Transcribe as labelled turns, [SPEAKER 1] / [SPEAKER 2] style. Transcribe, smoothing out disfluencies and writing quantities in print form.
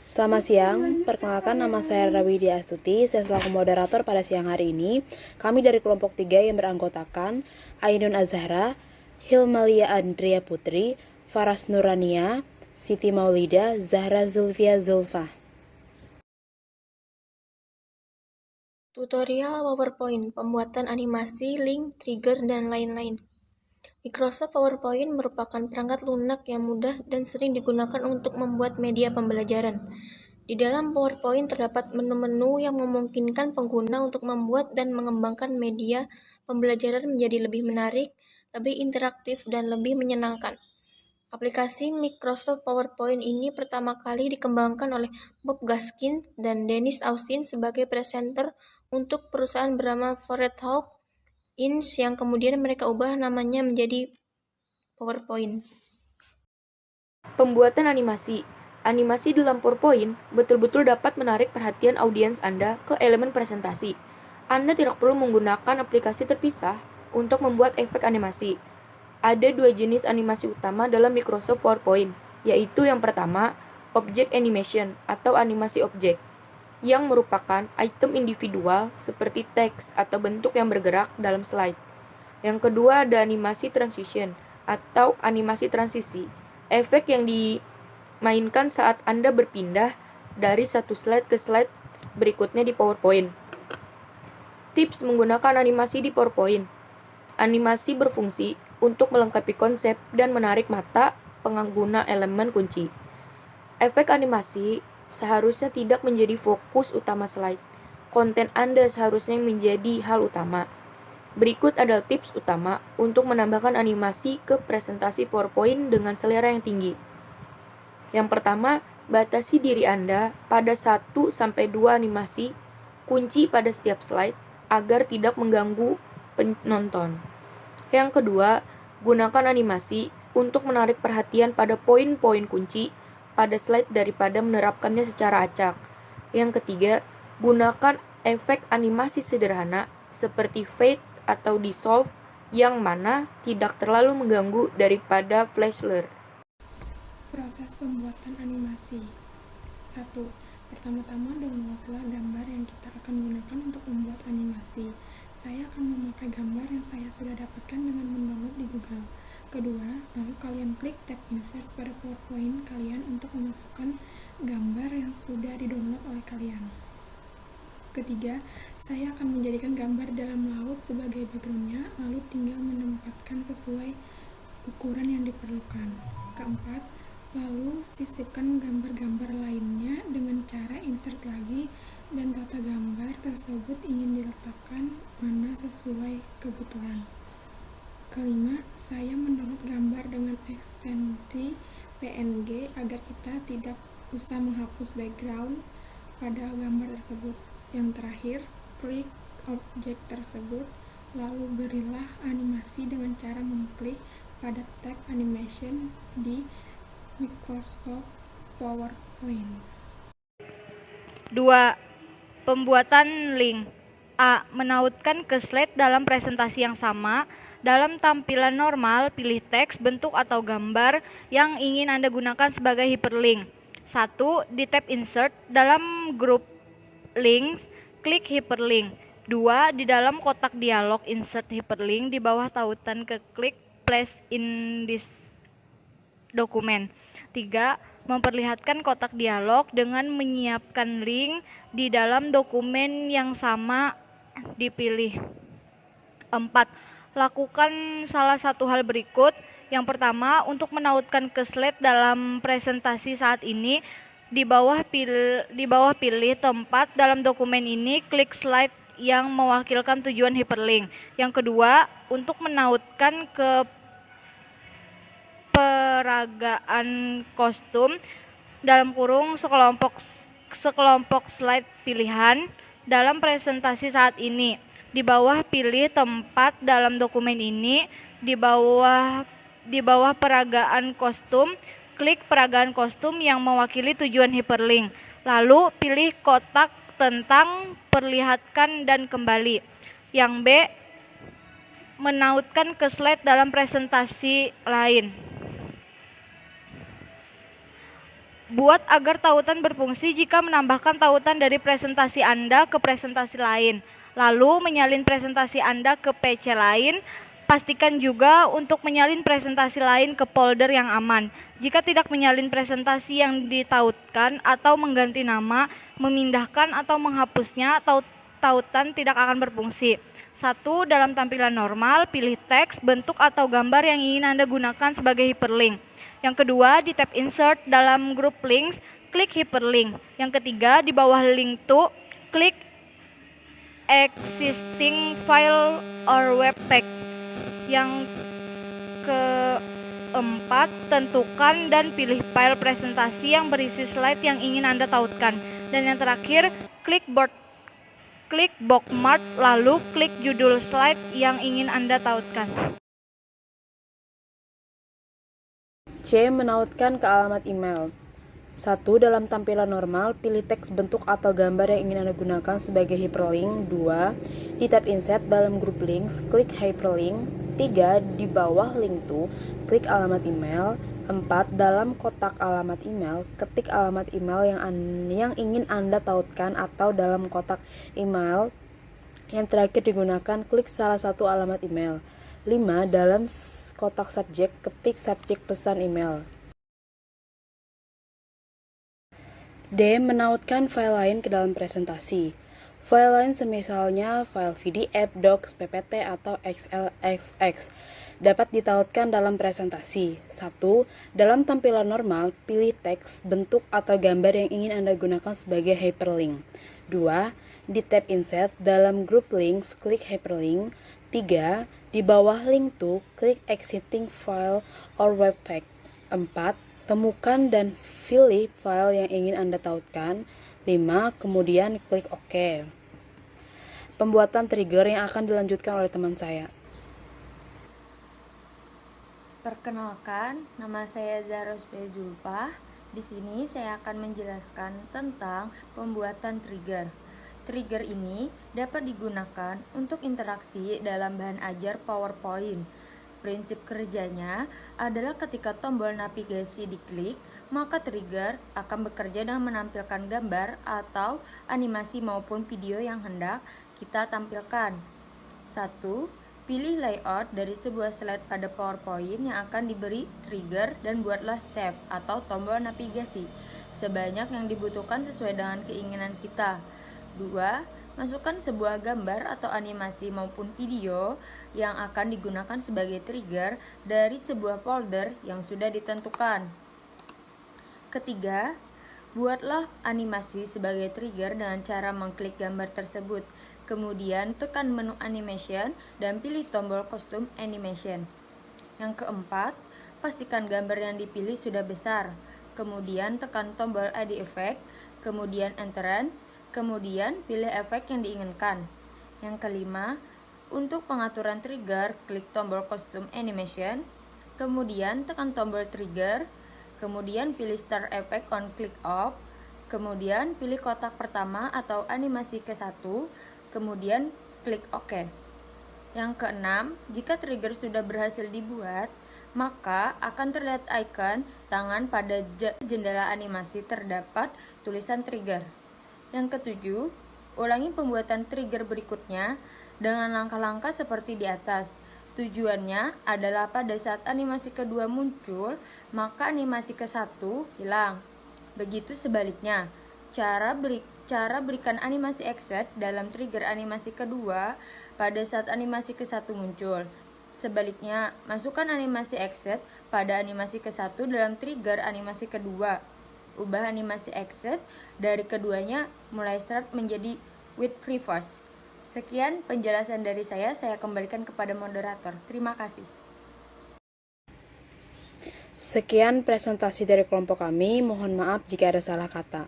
[SPEAKER 1] Selamat siang, perkenalkan nama saya Rara Widya Astuti, saya selaku moderator pada siang hari ini. Kami dari kelompok 3 yang beranggotakan Ainun Azhara, Hilmalia Andrea Putri, Faras Nurania, Siti Maulida, Zahra Zulfia Zulfa.
[SPEAKER 2] Tutorial PowerPoint, pembuatan animasi, link, trigger, dan lain-lain. Microsoft PowerPoint merupakan perangkat lunak yang mudah dan sering digunakan untuk membuat media pembelajaran. Di dalam PowerPoint terdapat menu-menu yang memungkinkan pengguna untuk membuat dan mengembangkan media pembelajaran menjadi lebih menarik, lebih interaktif, dan lebih menyenangkan. Aplikasi Microsoft PowerPoint ini pertama kali dikembangkan oleh Bob Gaskins dan Dennis Austin sebagai presenter untuk perusahaan bernama Forethought Inc. yang kemudian mereka ubah namanya menjadi PowerPoint.
[SPEAKER 3] Pembuatan animasi. Animasi dalam PowerPoint betul-betul dapat menarik perhatian audiens Anda ke elemen presentasi. Anda tidak perlu menggunakan aplikasi terpisah untuk membuat efek animasi. Ada dua jenis animasi utama dalam Microsoft PowerPoint, yaitu yang pertama, Object Animation atau animasi objek, yang merupakan item individual seperti teks atau bentuk yang bergerak dalam slide. Yang kedua ada animasi transition atau animasi transisi, efek yang dimainkan saat Anda berpindah dari satu slide ke slide berikutnya di PowerPoint. Tips menggunakan animasi di PowerPoint. Animasi berfungsi untuk melengkapi konsep dan menarik mata pengguna elemen kunci. Efek animasi seharusnya tidak menjadi fokus utama slide. Konten Anda seharusnya menjadi hal utama. Berikut adalah tips utama untuk menambahkan animasi ke presentasi PowerPoint dengan selera yang tinggi. Yang pertama, batasi diri Anda pada 1-2 animasi kunci pada setiap slide agar tidak mengganggu penonton. Yang kedua, gunakan animasi untuk menarik perhatian pada poin-poin kunci pada slide daripada menerapkannya secara acak. Yang ketiga, gunakan efek animasi sederhana seperti fade atau dissolve yang mana tidak terlalu mengganggu daripada flash blur.
[SPEAKER 4] Proses pembuatan animasi. 1. Pertama-tama downloadlah gambar yang kita akan gunakan untuk membuat animasi. Saya akan memakai gambar yang saya sudah dapatkan dengan mendownload di Google. Kedua, lalu kalian klik tab insert pada PowerPoint kalian untuk memasukkan gambar yang sudah didownload oleh kalian. Ketiga, saya akan menjadikan gambar dalam laut sebagai background-nya, lalu tinggal menempatkan sesuai ukuran yang diperlukan. Keempat, lalu sisipkan gambar-gambar lainnya dengan cara insert lagi dan tata gambar tersebut ingin diletakkan mana sesuai kebutuhan. Kelima, saya mendownload gambar dengan ekstensi PNG agar kita tidak usah menghapus background pada gambar tersebut. Yang terakhir, klik objek tersebut, lalu berilah animasi dengan cara mengklik pada tab animation di Microsoft PowerPoint.
[SPEAKER 5] 2. Pembuatan link. A. Menautkan ke slide dalam presentasi yang sama. Dalam tampilan normal, pilih teks, bentuk, atau gambar yang ingin Anda gunakan sebagai hyperlink. 1. Di tab Insert, dalam grup links, klik hyperlink. 2. Di dalam kotak dialog Insert hyperlink, di bawah tautan ke klik Place in this document. 3. Memperlihatkan kotak dialog dengan menyiapkan link di dalam dokumen yang sama dipilih. 4. Lakukan salah satu hal berikut. Yang pertama, untuk menautkan ke slide dalam presentasi saat ini, di bawah pilih tempat dalam dokumen ini, klik slide yang mewakilkan tujuan hyperlink. Yang kedua, untuk menautkan ke peragaan kostum dalam kurung sekelompok slide pilihan dalam presentasi saat ini. Di bawah pilih tempat dalam dokumen ini, di bawah peragaan kostum, klik peragaan kostum yang mewakili tujuan hyperlink. Lalu pilih kotak tentang perlihatkan dan kembali. Yang B, menautkan ke slide dalam presentasi lain. Buat agar tautan berfungsi jika menambahkan tautan dari presentasi Anda ke presentasi lain, lalu menyalin presentasi Anda ke PC lain. Pastikan juga untuk menyalin presentasi lain ke folder yang aman. Jika tidak menyalin presentasi yang ditautkan atau mengganti nama, memindahkan atau menghapusnya, tautan tidak akan berfungsi. 1. Dalam tampilan normal, pilih teks, bentuk, atau gambar yang ingin Anda gunakan sebagai hyperlink. Yang kedua, di tab Insert dalam grup links, klik hyperlink. Yang ketiga, di bawah link to, klik existing file or web text. Yang keempat, tentukan dan pilih file presentasi yang berisi slide yang ingin Anda tautkan. Dan yang terakhir, klik bookmark, lalu klik judul slide yang ingin Anda tautkan.
[SPEAKER 1] C. Menautkan ke alamat email. 1. Dalam tampilan normal, pilih teks, bentuk, atau gambar yang ingin Anda gunakan sebagai hyperlink. 2. Di tab Insert dalam grup links, klik hyperlink. 3. Di bawah link to, klik alamat email. 4. Dalam kotak alamat email, ketik alamat email yang ingin Anda tautkan, atau dalam kotak email yang terakhir digunakan, klik salah satu alamat email. 5. Dalam kotak subjek, ketik subjek pesan email. D. Menautkan file lain ke dalam presentasi. File lain semisalnya file PDF, Docs, PPT, atau XLSX dapat ditautkan dalam presentasi. 1. Dalam tampilan normal, pilih teks, bentuk, atau gambar yang ingin Anda gunakan sebagai hyperlink. 2. Di tab Insert dalam grup links, klik hyperlink. 3. Di bawah link to, klik existing file or web text. 4. Temukan dan pilih file yang ingin Anda tautkan. 5. Kemudian klik OK. Pembuatan trigger yang akan dilanjutkan oleh teman saya.
[SPEAKER 6] Perkenalkan, nama saya Zahra Zulfa. Di sini saya akan menjelaskan tentang pembuatan trigger. Trigger ini dapat digunakan untuk interaksi dalam bahan ajar PowerPoint. Prinsip kerjanya adalah ketika tombol navigasi diklik, maka trigger akan bekerja dengan menampilkan gambar atau animasi maupun video yang hendak kita tampilkan. 1. Pilih layout dari sebuah slide pada PowerPoint yang akan diberi trigger dan buatlah save atau tombol navigasi sebanyak yang dibutuhkan sesuai dengan keinginan kita. 2. Masukkan sebuah gambar atau animasi maupun video yang akan digunakan sebagai trigger dari sebuah folder yang sudah ditentukan. Ketiga, buatlah animasi sebagai trigger dengan cara mengklik gambar tersebut. Kemudian tekan menu animation dan pilih tombol custom animation. Yang keempat, pastikan gambar yang dipilih sudah besar. Kemudian tekan tombol add effect, kemudian entrance, kemudian pilih efek yang diinginkan. Yang kelima, untuk pengaturan trigger, klik tombol custom animation, kemudian tekan tombol trigger, kemudian pilih start effect on click off, kemudian pilih kotak pertama atau animasi ke-1, kemudian klik OK. Yang keenam, jika trigger sudah berhasil dibuat, maka akan terlihat icon tangan pada jendela animasi terdapat tulisan trigger. Yang ketujuh, ulangi pembuatan trigger berikutnya dengan langkah-langkah seperti di atas. Tujuannya adalah pada saat animasi kedua muncul, maka animasi ke-1 hilang. Begitu sebaliknya, cara berikan animasi exit dalam trigger animasi kedua pada saat animasi ke-1 muncul. Sebaliknya, masukkan animasi exit pada animasi ke-1 dalam trigger animasi kedua. Ubah animasi exit dari keduanya mulai start menjadi with reverse. Sekian penjelasan dari saya kembalikan kepada moderator. Terima kasih.
[SPEAKER 1] Sekian presentasi dari kelompok kami, mohon maaf jika ada salah kata.